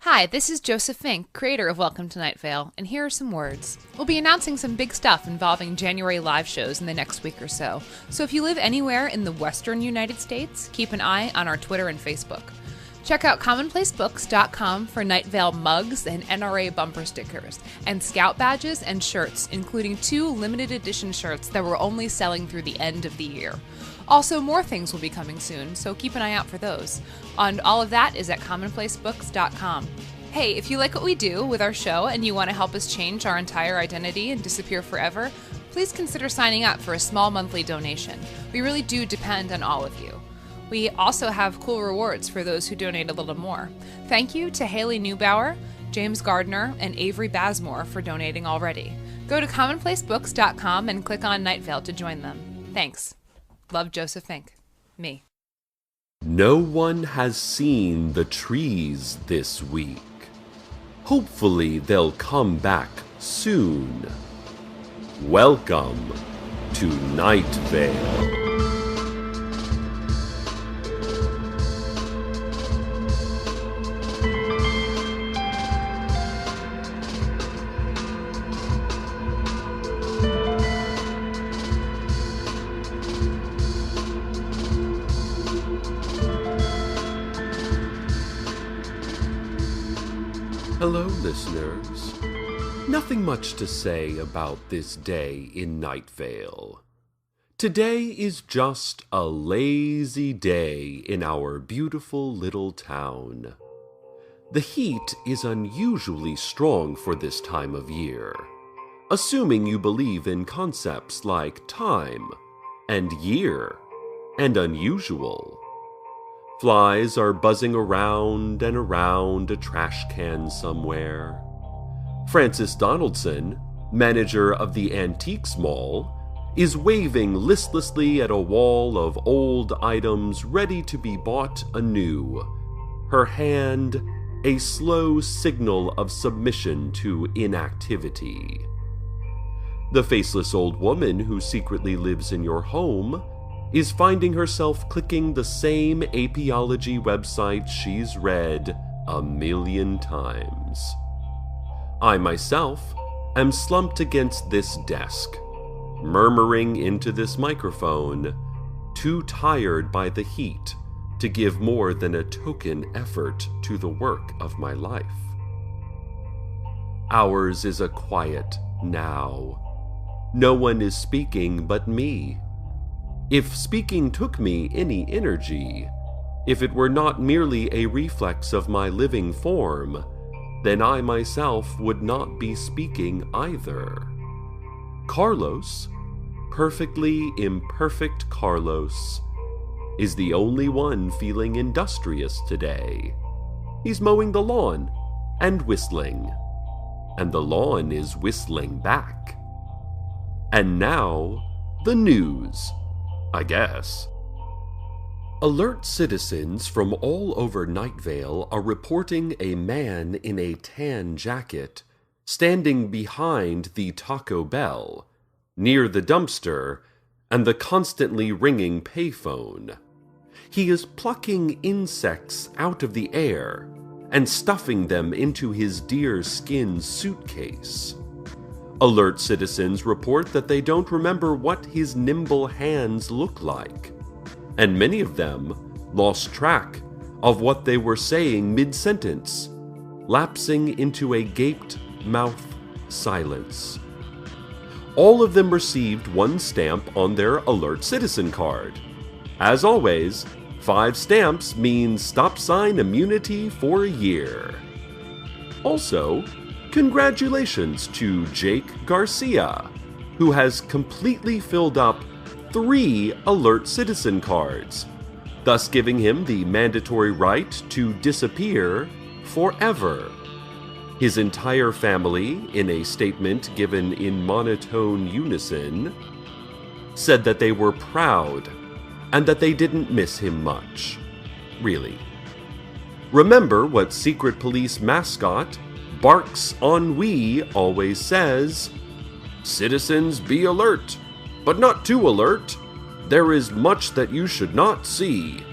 Hi, this is Joseph Fink, creator of Welcome to Night Vale, and here are some words. We'll be announcing some big stuff involving January live shows in the next week or so if you live anywhere in the western United States, keep an eye on our Twitter and Facebook. Check out commonplacebooks.com for Night Vale mugs and NRA bumper stickers, and scout badges and shirts, including 2 limited edition shirts that we're only selling through the end of the year. Also, more things will be coming soon, so keep an eye out for those. And all of that is at commonplacebooks.com. Hey, if you like what we do with our show and you want to help us change our entire identity and disappear forever, please consider signing up for a small monthly donation. We really do depend on all of you. We also have cool rewards for those who donate a little more. Thank you to Haley Neubauer, James Gardner, and Avery Basmore for donating already. Go to commonplacebooks.com and click on Night Vale to join them. Thanks. Love, Joseph Fink. Me. No one has seen the trees this week. Hopefully they'll come back soon. Welcome to Night Vale. Hello, listeners. Nothing much to say about this day in Night Vale. Today is just a lazy day in our beautiful little town. The heat is unusually strong for this time of year, assuming you believe in concepts like time and year and unusual. Flies are buzzing around and around a trash can somewhere. Francis Donaldson, manager of the Antiques Mall, is waving listlessly at a wall of old items ready to be bought anew, her hand a slow signal of submission to inactivity. The faceless old woman who secretly lives in your home is finding herself clicking the same apiology website she's read 1,000,000 times. I myself am slumped against this desk, murmuring into this microphone, too tired by the heat to give more than a token effort to the work of my life. Ours is a quiet now. No one is speaking but me. If speaking took me any energy, if it were not merely a reflex of my living form, then I myself would not be speaking either. Carlos, perfectly imperfect Carlos, is the only one feeling industrious today. He's mowing the lawn and whistling, and the lawn is whistling back. And now, the news, I guess. Alert citizens from all over Night Vale are reporting a man in a tan jacket standing behind the Taco Bell, near the dumpster and the constantly ringing payphone. He is plucking insects out of the air and stuffing them into his deerskin suitcase. Alert citizens report that they don't remember what his nimble hands look like, and many of them lost track of what they were saying mid-sentence, lapsing into a gaped-mouth silence. All of them received 1 stamp on their Alert Citizen card. As always, 5 stamps means stop sign immunity for a year. Also, congratulations to Jake Garcia, who has completely filled up 3 Alert Citizen cards, thus giving him the mandatory right to disappear forever. His entire family, in a statement given in monotone unison, said that they were proud and that they didn't miss him much. Really. Remember what secret police mascot Barks Ennui always says: "Citizens, be alert, but not too alert. There is much that you should not see.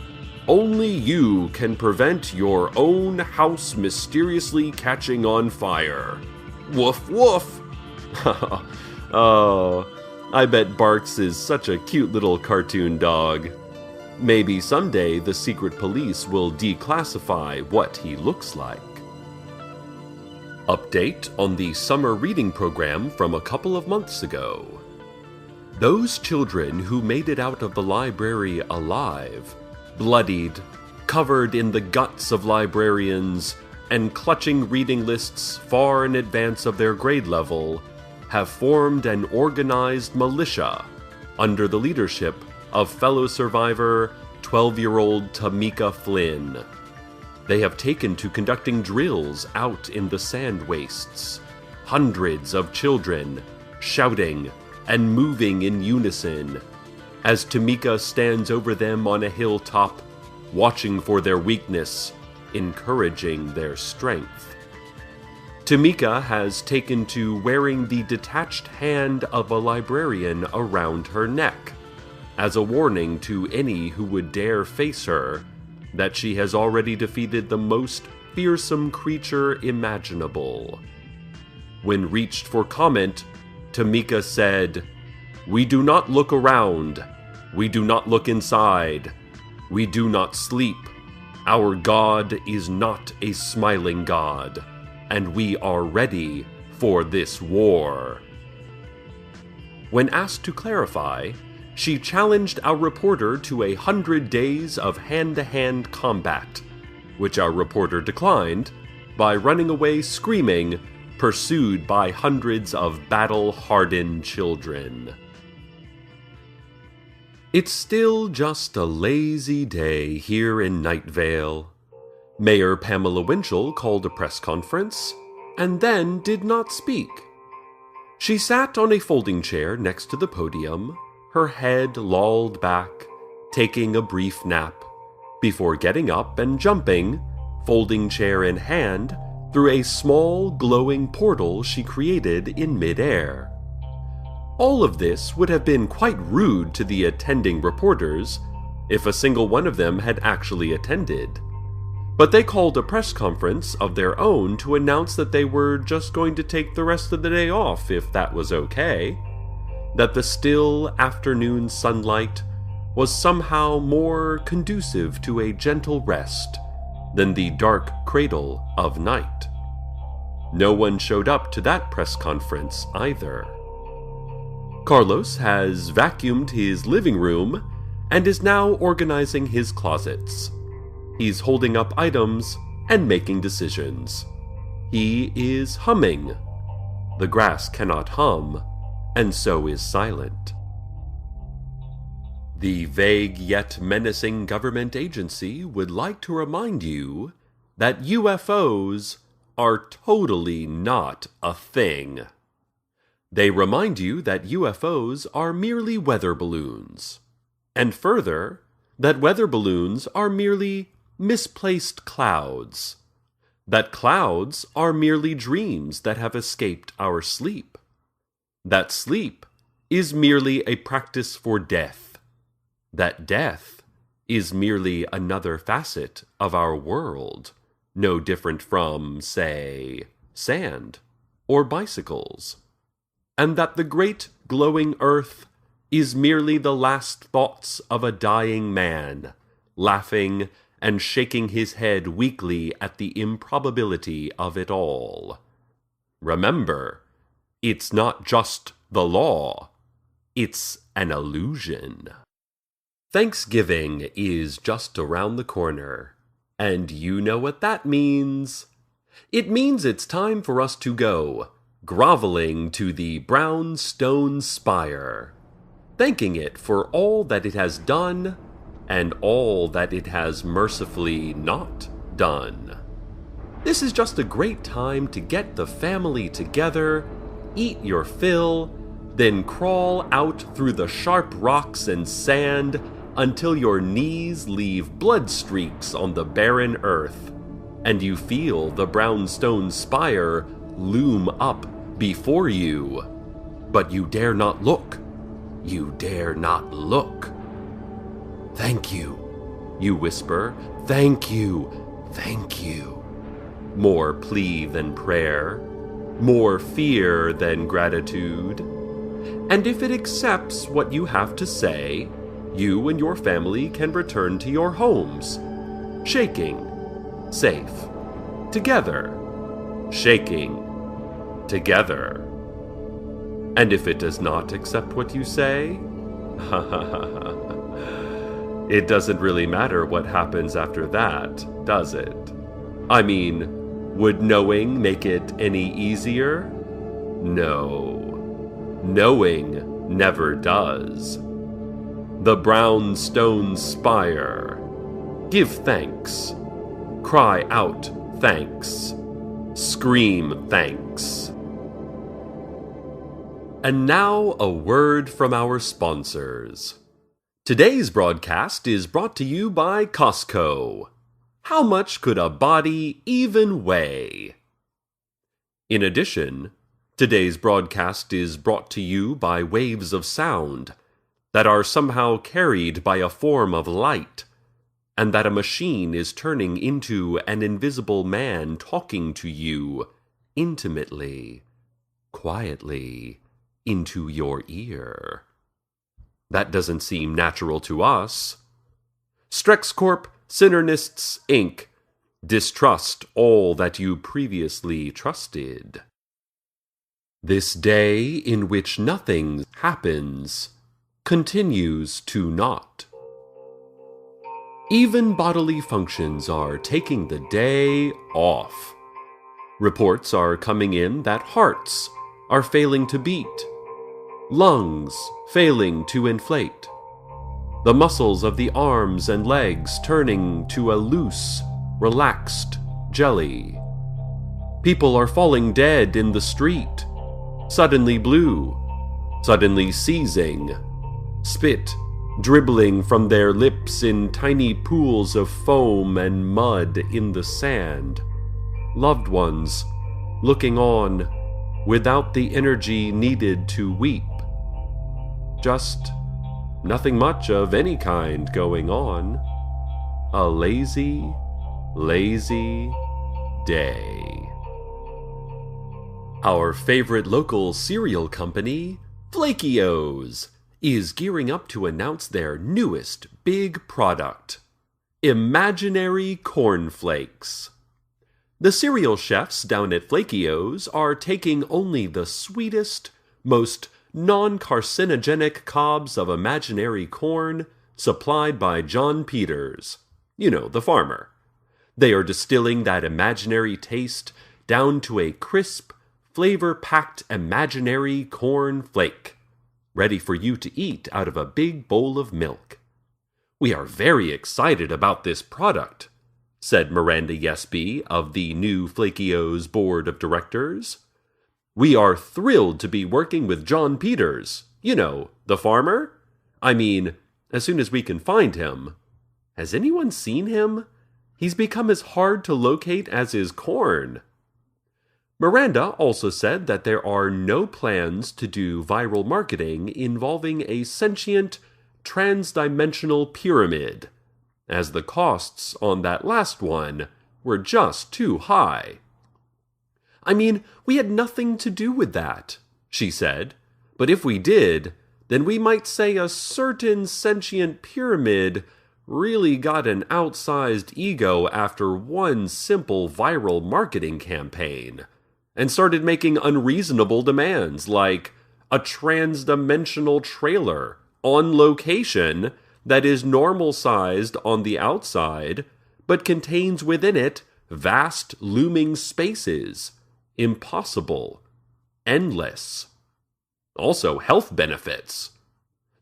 only you can prevent your own house mysteriously catching on fire. Woof woof! Oh, I bet Barks is such a cute little cartoon dog. Maybe someday the secret police will declassify what he looks like. Update on the summer reading program from a couple of months ago. Those children who made it out of the library alive, bloodied, covered in the guts of librarians, and clutching reading lists far in advance of their grade level, have formed an organized militia under the leadership of fellow survivor 12-year-old Tamika Flynn. They have taken to conducting drills out in the sand wastes, hundreds of children shouting and moving in unison, as Tamika stands over them on a hilltop, watching for their weakness, encouraging their strength. Tamika has taken to wearing the detached hand of a librarian around her neck, as a warning to any who would dare face her that she has already defeated the most fearsome creature imaginable. When reached for comment, Tamika said, "We do not look around. We do not look inside. We do not sleep. Our God is not a smiling God, and we are ready for this war." When asked to clarify, she challenged our reporter to 100 days of hand-to-hand combat, which our reporter declined by running away screaming, pursued by hundreds of battle-hardened children. It's still just a lazy day here in Night Vale. Mayor Pamela Winchell called a press conference and then did not speak. She sat on a folding chair next to the podium, her head lolled back, taking a brief nap, before getting up and jumping, folding chair in hand, through a small, glowing portal she created in mid-air. All of this would have been quite rude to the attending reporters if a single one of them had actually attended. But they called a press conference of their own to announce that they were just going to take the rest of the day off if that was okay, that the still afternoon sunlight was somehow more conducive to a gentle rest than the dark cradle of night. No one showed up to that press conference either. Carlos has vacuumed his living room and is now organizing his closets. He's holding up items and making decisions. He is humming. The grass cannot hum, and so is silent. The vague yet menacing government agency would like to remind you that UFOs are totally not a thing. They remind you that UFOs are merely weather balloons, and further, that weather balloons are merely misplaced clouds, that clouds are merely dreams that have escaped our sleep, that sleep is merely a practice for death, that death is merely another facet of our world, no different from, say, sand or bicycles, and that the great glowing earth is merely the last thoughts of a dying man, laughing and shaking his head weakly at the improbability of it all. Remember, it's not just the law, it's an illusion. Thanksgiving is just around the corner, and you know what that means. It means it's time for us to go groveling to the brown stone spire, thanking it for all that it has done and all that it has mercifully not done. This is just a great time to get the family together, eat your fill, then crawl out through the sharp rocks and sand until your knees leave blood streaks on the barren earth, and you feel the brownstone spire loom up before you. But you dare not look. You dare not look. Thank you. You whisper, "Thank you, thank you." More plea than prayer, more fear than gratitude. And if it accepts what you have to say, you and your family can return to your homes, shaking, safe, together, shaking, together. And if it does not accept what you say, it doesn't really matter what happens after that, does it? I mean, would knowing make it any easier? No. Knowing never does. The brown stone spire. Give thanks. Cry out thanks. Scream thanks. And now a word from our sponsors. Today's broadcast is brought to you by Costco. How much could a body even weigh? In addition, today's broadcast is brought to you by waves of sound that are somehow carried by a form of light, and that a machine is turning into an invisible man talking to you intimately, quietly, into your ear. That doesn't seem natural to us. StrexCorp Synernists Inc. Distrust all that you previously trusted. This day in which nothing happens continues to not. Even bodily functions are taking the day off. Reports are coming in that hearts are failing to beat, lungs failing to inflate, the muscles of the arms and legs turning to a loose, relaxed jelly. People are falling dead in the street, suddenly blue, suddenly seizing, spit dribbling from their lips in tiny pools of foam and mud in the sand. Loved ones looking on without the energy needed to weep. Just nothing much of any kind going on. A lazy, lazy day. Our favorite local cereal company, Flaky-O's, is gearing up to announce their newest big product, Imaginary Cornflakes. The cereal chefs down at Flaky-O's are taking only the sweetest, most non-carcinogenic cobs of imaginary corn supplied by John Peters. You know, the farmer. They are distilling that imaginary taste down to a crisp, flavor-packed imaginary corn flake, ready for you to eat out of a big bowl of milk. We are very excited about this product, said Miranda Yesby of the new Flaky-O's board of directors. We are thrilled to be working with John Peters, you know, the farmer. I mean, as soon as we can find him. Has anyone seen him? He's become as hard to locate as his corn. Miranda also said that there are no plans to do viral marketing involving a sentient, trans-dimensional pyramid, as the costs on that last one were just too high. I mean, we had nothing to do with that, she said, but if we did, then we might say a certain sentient pyramid really got an outsized ego after one simple viral marketing campaign, and started making unreasonable demands like a trans-dimensional trailer on location that is normal-sized on the outside, but contains within it vast looming spaces, impossible, endless. Also health benefits.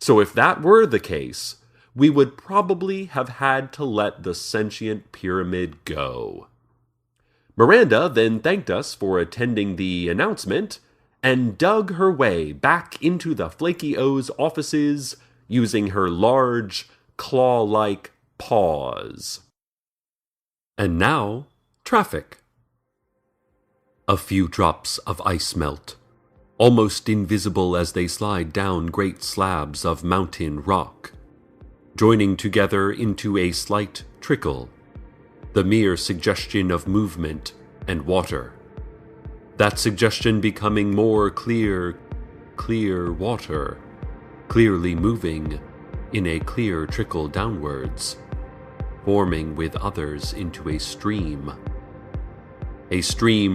So if that were the case, we would probably have had to let the sentient pyramid go. Miranda then thanked us for attending the announcement and dug her way back into the Flaky-O's offices using her large, claw-like paws. And now, traffic. A few drops of ice melt, almost invisible as they slide down great slabs of mountain rock. joining together into a slight trickle, the mere suggestion of movement and water. That suggestion becoming more clear water, clearly moving in a clear trickle downwards, forming with others into a stream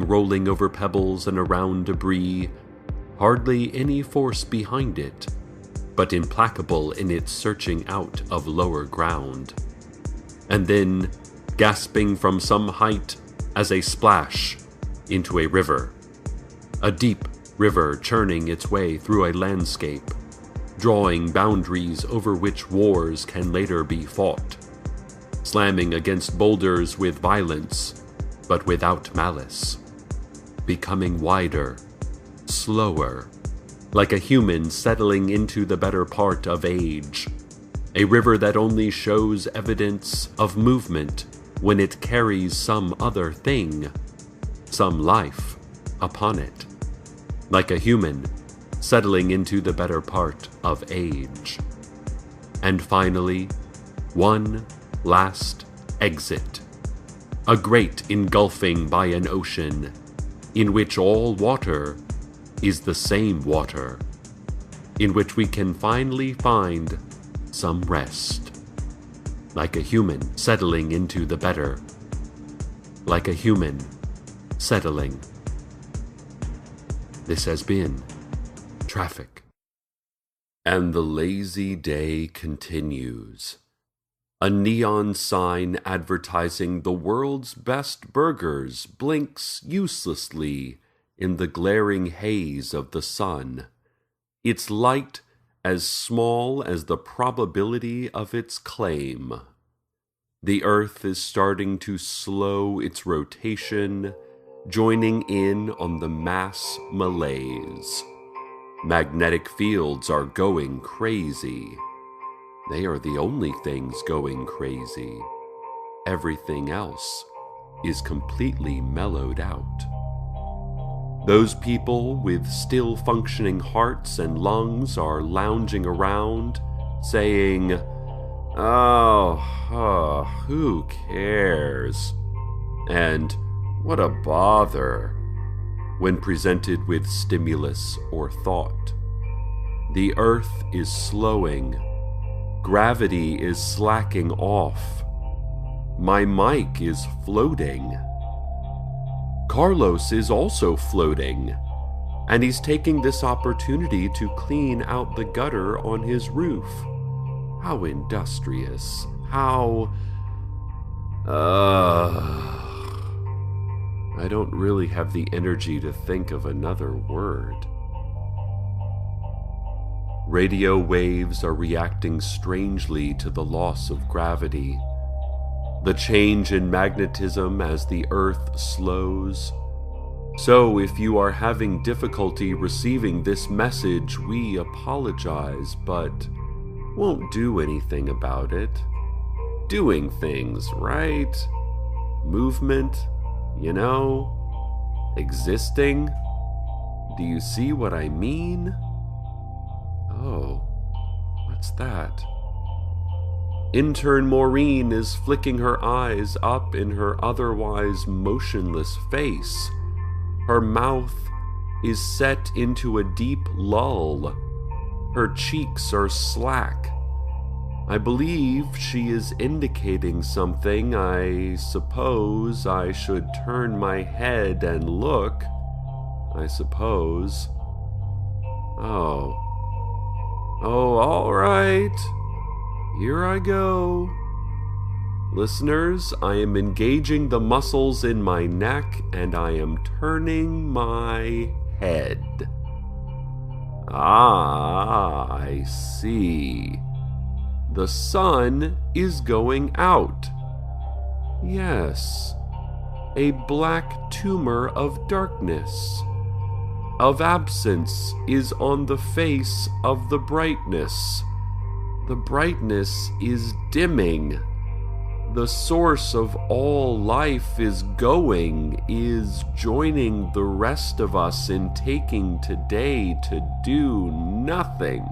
rolling over pebbles and around debris, hardly any force behind it, but implacable in its searching out of lower ground, and then gasping from some height as a splash into a river, a deep river churning its way through a landscape, drawing boundaries over which wars can later be fought, slamming against boulders with violence, but without malice, becoming wider, slower, like a human settling into the better part of age, a river that only shows evidence of movement when it carries some other thing, some life, upon it, like a human settling into the better part of age. And finally, one last exit, a great engulfing by an ocean, in which all water is the same water, in which we can finally find some rest, like a human settling into the better, like a human settling. This has been Traffic. And the lazy day continues. A neon sign advertising the world's best burgers blinks uselessly in the glaring haze of the sun, its light as small as the probability of its claim. The earth is starting to slow its rotation, joining in on the mass malaise. Magnetic fields are going crazy. They are the only things going crazy. Everything else is completely mellowed out. Those people with still functioning hearts and lungs are lounging around, saying, who cares? And what a bother, when presented with stimulus or thought. The earth is slowing. Gravity is slacking off. My mic is floating. Carlos is also floating, and he's taking this opportunity to clean out the gutter on his roof. How industrious. How... I don't really have the energy to think of another word. Radio waves are reacting strangely to the loss of gravity, the change in magnetism as the Earth slows. So if you are having difficulty receiving this message, we apologize, but won't do anything about it. Doing things, right? Movement, you know? Existing? Do you see what I mean? Oh, what's that? Intern Maureen is flicking her eyes up in her otherwise motionless face. Her mouth is set into a deep lull. Her cheeks are slack. I believe she is indicating something. I suppose I should turn my head and look. I suppose. Oh, all right. Here I go. Listeners, I am engaging the muscles in my neck and I am turning my head. Ah, I see. The sun is going out. Yes, a black tumor of darkness, of absence, is on the face of the brightness. The brightness is dimming. The source of all life is joining the rest of us in taking today to do nothing.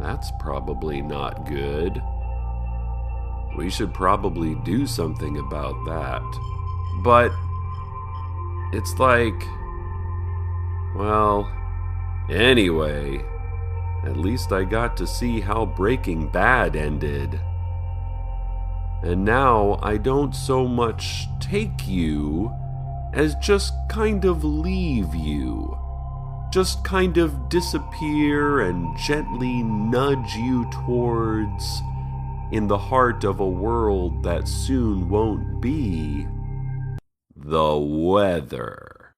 That's probably not good. We should probably do something about that. But it's like, well, anyway, at least I got to see how Breaking Bad ended. And now I don't so much take you as just kind of leave you. Just kind of disappear and gently nudge you towards, in the heart of a world that soon won't be, the weather.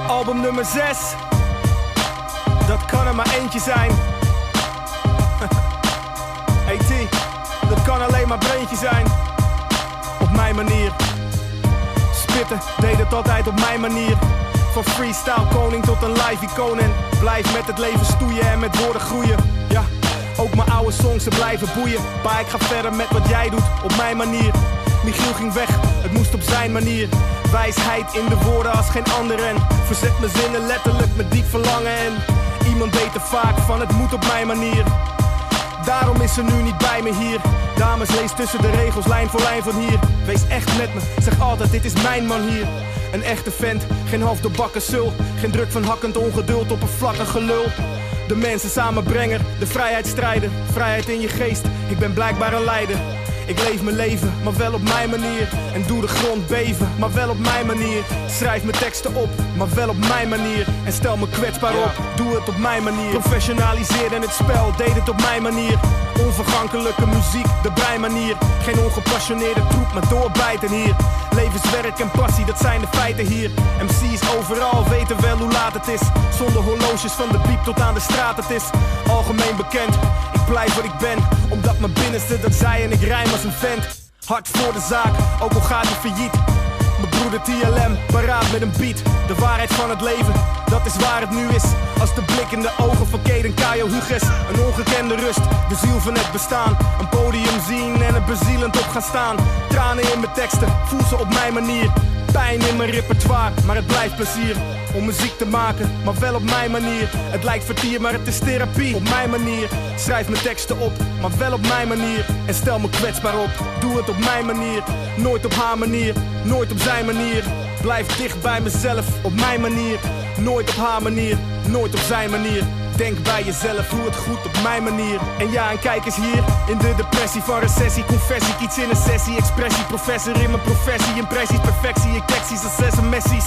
Album nummer 6. Dat kan er maar eentje zijn. Hey T, dat kan alleen maar Breentje zijn. Op mijn manier. Spitten, deed het altijd op mijn manier. Van freestyle koning tot een live icoon. En blijf met het leven stoeien en met woorden groeien. Ja, ook mijn oude songs, ze blijven boeien. Maar ik ga verder met wat jij doet, op mijn manier. Michiel ging weg, het moest op zijn manier. Wijsheid in de woorden als geen ander. En verzet mijn zinnen letterlijk met diep verlangen. En iemand deed te vaak van het moet op mijn manier. Daarom is ze nu niet bij me hier. Dames, lees tussen de regels, lijn voor lijn van hier. Wees echt met me, zeg altijd dit is mijn man hier. Een echte vent, geen half doorbakken sul. Geen druk van hakkend ongeduld op een vlakke gelul. De mensen samenbrenger, de vrijheidsstrijder. Vrijheid in je geest, ik ben blijkbaar een leider. Ik leef mijn leven, maar wel op mijn manier. En doe de grond beven, maar wel op mijn manier. Schrijf mijn teksten op, maar wel op mijn manier. En stel me kwetsbaar op, doe het op mijn manier. Professionaliseerde het spel, deed het op mijn manier. Onvergankelijke muziek, de breinmanier. Geen ongepassioneerde troep, maar doorbijten hier. Levenswerk en passie, dat zijn de feiten hier. MC's overal weten wel hoe laat het is. Zonder horloges van de piep tot aan de straat het is. Algemeen bekend, ik blijf wat ik ben. Omdat mijn binnenste dat zei en ik rijm als een vent. Hard voor de zaak, ook al gaat hij failliet. Mijn broeder TLM, paraat met een beat. De waarheid van het leven, dat is waar het nu is. Als de blik in de ogen van Kaden Kayo Huges. Een ongekende rust, de ziel van het bestaan. Een podium zien en er bezielend op gaan staan. Tranen in mijn teksten, voel ze op mijn manier. Pijn in mijn repertoire, maar het blijft plezier. Om muziek te maken, maar wel op mijn manier. Het lijkt vertier, maar het is therapie. Op mijn manier, schrijf mijn teksten op, maar wel op mijn manier. En stel me kwetsbaar op, doe het op mijn manier. Nooit op haar manier, nooit op zijn manier. Blijf dicht bij mezelf, op mijn manier. Nooit op haar manier, nooit op zijn manier. Denk bij jezelf, doe het goed op mijn manier. En ja, en kijk eens hier, in de depressie van recessie. Confessie, iets in een sessie, expressie. Professor in mijn professie, impressies, perfectie. Ik tekst als sms'jes.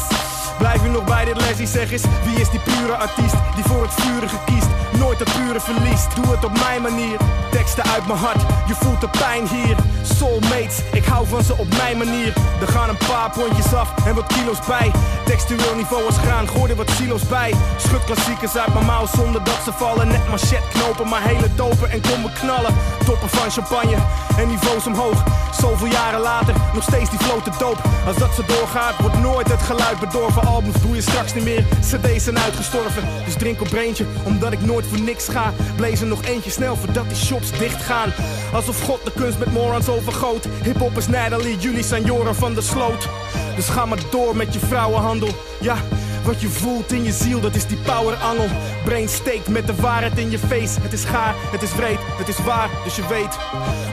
Blijf je nog bij dit lesje, zeg eens. Wie is die pure artiest, die voor het vurige kiest? Nooit het pure verliest, doe het op mijn manier. Teksten uit mijn hart, je voelt de pijn hier. Soulmates, ik hou van ze op mijn manier. Er gaan een paar pondjes af en wat kilo's bij. Textueel niveau als graan, gooi er wat silo's bij. Schud klassiekers uit mijn mouw zonder dat ze vallen. Net machet knopen, maar hele dopen en kom me knallen. Toppen van champagne en niveaus omhoog. Zoveel jaren later, nog steeds die flow te doop. Als dat zo doorgaat, wordt nooit het geluid bedorven. Albums doe je straks niet meer, cd's zijn uitgestorven. Dus drink op Breentje, omdat ik nooit voor niks ga. Blaze er nog eentje snel voordat die shops dicht gaan. Alsof God de kunst met morons overgoot. Hip-hop is Natalie, jullie zijn Joran van der Sloot. Dus ga maar door met je vrouwenhandel. Ja, wat je voelt in je ziel, dat is die powerangel. Brain steekt met de waarheid in je face. Het is gaar, het is wreed, het is waar, dus je weet.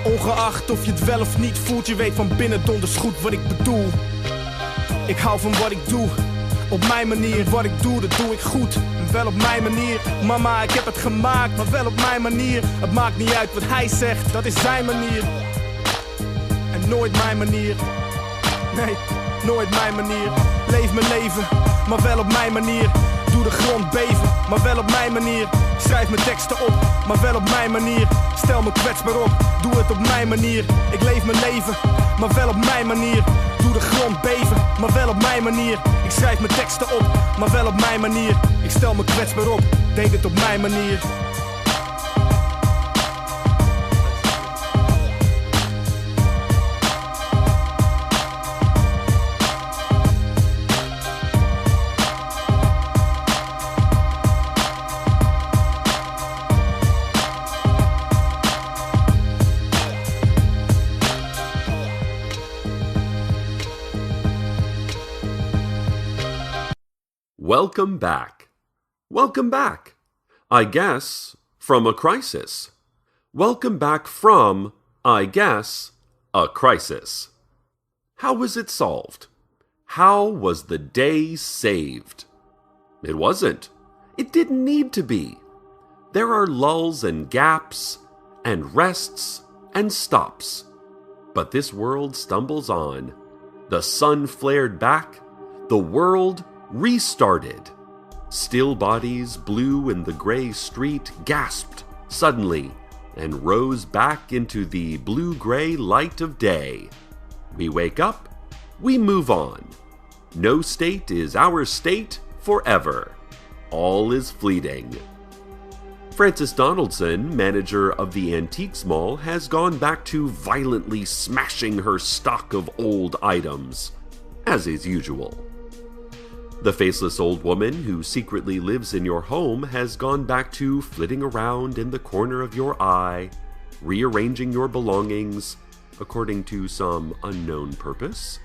Ongeacht of je het wel of niet voelt, je weet van binnen donders goed wat ik bedoel. Ik hou van wat ik doe, op mijn manier. Wat ik doe, dat doe ik goed, en wel op mijn manier. Mama, ik heb het gemaakt, maar wel op mijn manier. Het maakt niet uit wat hij zegt, dat is zijn manier. En nooit mijn manier. Nee, nooit mijn manier. Leef mijn leven, maar wel op mijn manier. Doe de grond beven, maar wel op mijn manier. Schrijf mijn teksten op, maar wel op mijn manier. Stel me kwetsbaar op, doe het op mijn manier. Ik leef mijn leven, maar wel op mijn manier. Doe de grond beven, maar wel op mijn manier. Ik schrijf mijn teksten op, maar wel op mijn manier. Ik stel me kwetsbaar op, deed het op mijn manier. Welcome back. Welcome back. I guess, from a crisis. Welcome back from, I guess, a crisis. How was it solved? How was the day saved? It wasn't. It didn't need to be. There are lulls and gaps, and rests and stops. But this world stumbles on. The sun flared back. The world restarted. Still bodies, blue in the gray street, gasped suddenly and rose back into the blue-gray light of day. We wake up, we move on. No state is our state forever. All is fleeting. Frances Donaldson, manager of the Antiques Mall, has gone back to violently smashing her stock of old items, as is usual. The faceless old woman who secretly lives in your home has gone back to flitting around in the corner of your eye, rearranging your belongings according to some unknown purpose.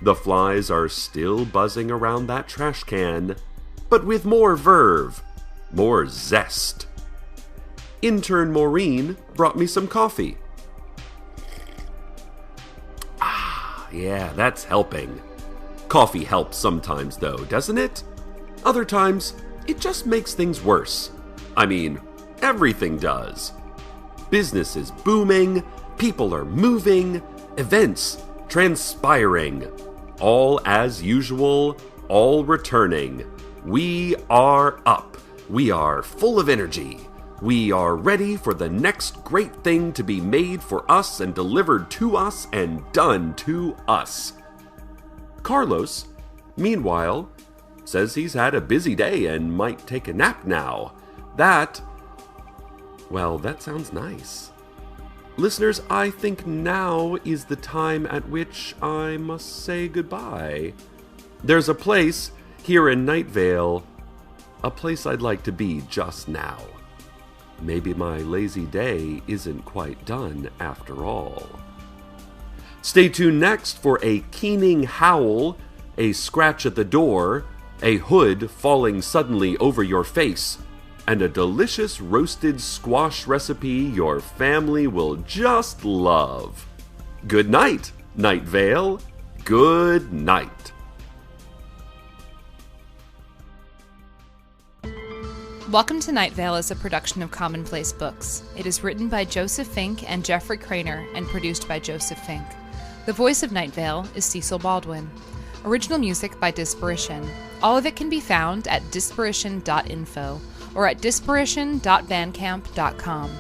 The flies are still buzzing around that trash can, but with more verve, more zest. Intern Maureen brought me some coffee. Yeah, that's helping. Coffee helps sometimes, though, doesn't it? Other times, it just makes things worse. I mean, everything does. Business is booming, people are moving, events transpiring. All as usual, all returning. We are up. We are full of energy. We are ready for the next great thing to be made for us and delivered to us and done to us. Carlos, meanwhile, says he's had a busy day and might take a nap now. That sounds nice. Listeners, I think now is the time at which I must say goodbye. There's a place here in Night Vale, a place I'd like to be just now. Maybe my lazy day isn't quite done after all. Stay tuned next for a keening howl, a scratch at the door, a hood falling suddenly over your face, and a delicious roasted squash recipe your family will just love. Good night, Night Vale. Good night. Welcome to Night Vale is a production of Commonplace Books. It is written by Joseph Fink and Jeffrey Craner and produced by Joseph Fink. The voice of Night Vale is Cecil Baldwin. Original music by Disparition. All of it can be found at disparition.info or at disparition.bandcamp.com.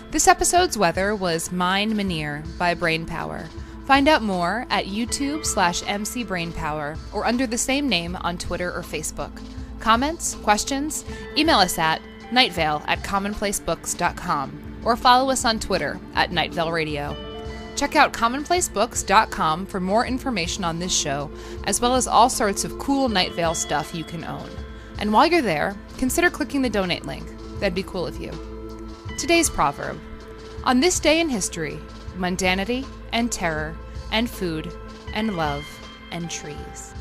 This episode's weather was Mine Manir by Brainpower. Find out more at YouTube/MCBrainpower or under the same name on Twitter or Facebook. Comments, questions? Email us at nightvale@commonplacebooks.com or follow us on Twitter at Night Vale Radio. Check out commonplacebooks.com for more information on this show, as well as all sorts of cool Night Vale stuff you can own. And while you're there, consider clicking the donate link. That'd be cool of you. Today's proverb: on this day in history, mundanity and terror and food and love and trees.